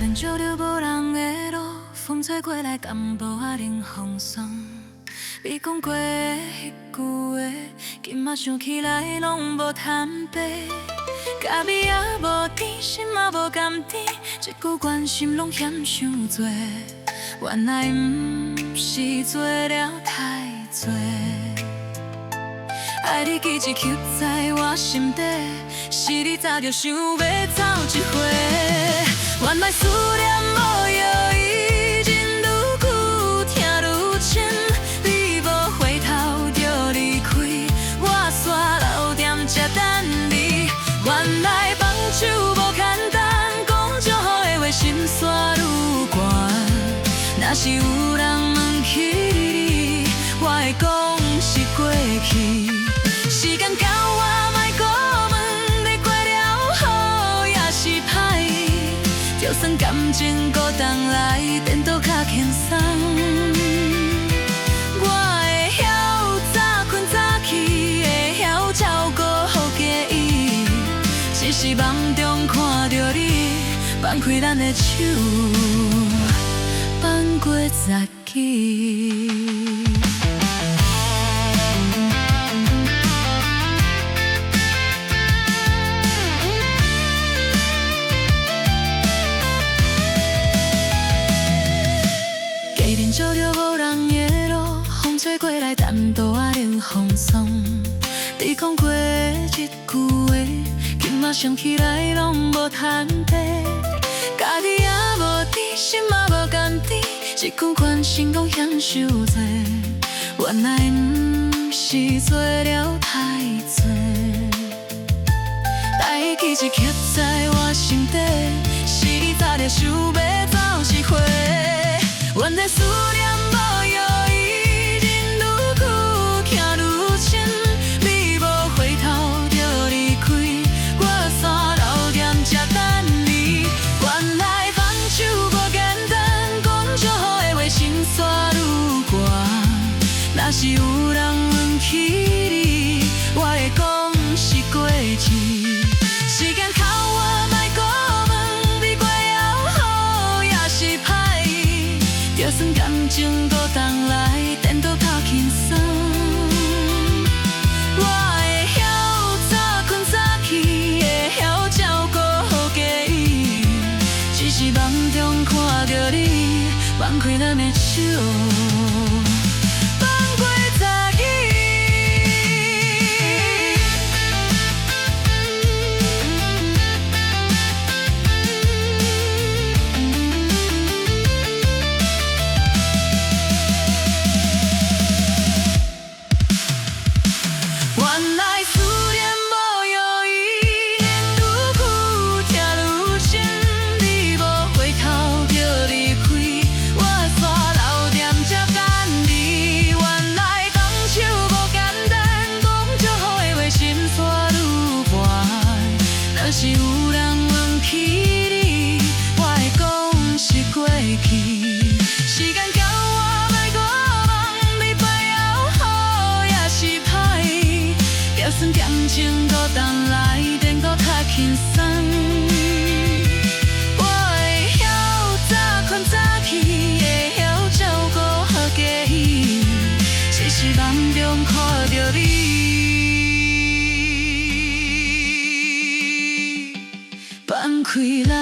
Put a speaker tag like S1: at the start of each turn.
S1: 连照着无人的路，风吹过来，甘无仔冷风霜。你讲过的迄句话，今仔想起来拢无通白。咖啡也无甜，心也无甘甜，一句关心拢嫌伤多。原来不是做了太多，爱你记一刻在我心底，是你早就想要走一回。原来思念无药医，人愈久疼愈深，你无回头就离开，我煞留点才等你。原来放手无简单，讲足好的话，心煞愈悬。若是有人问起你，我会讲是过去。时间到我莫搁问，你过了好也是歹，就算感情搁重来，变倒较轻松。我会晓早困早起，会晓照顾好家己，只是梦中看着你，放开咱的手。放过早起，家人照着无人的路，风吹过来，淡薄仔冷风霜。你讲过一句话，今仔想起来拢无通白。家己也无甜，心也无甘甜，一句关心拢嫌伤多。原来不是做了太多，代记一刻在我心底，是你早就想要走一回。原来思念无药医，人愈久疼愈深，你无回头就离开，我煞留点才等你。原来放手无简单，讲足好的话，心煞愈悬。若是有人问起你，我会讲是过去。时间靠我莫搁问，你过了好也是歹，就算感情搁重来，变倒较轻松。我会晓早困早起，会晓照顾好家己，只是梦中看着你，放开咱的手，放过早起。原来思念无药医，人愈久疼愈深，你无回头就离开，我煞留点才等你。原来放手无简单，讲足好的话，心煞愈悬。若是有人问起你，我会讲是过去。时间到我莫搁问，你过了好也是歹，就算感情搁重来，变搁较轻松。我会晓早困早起，会晓照顾好家己，只是梦中看着你，放开咱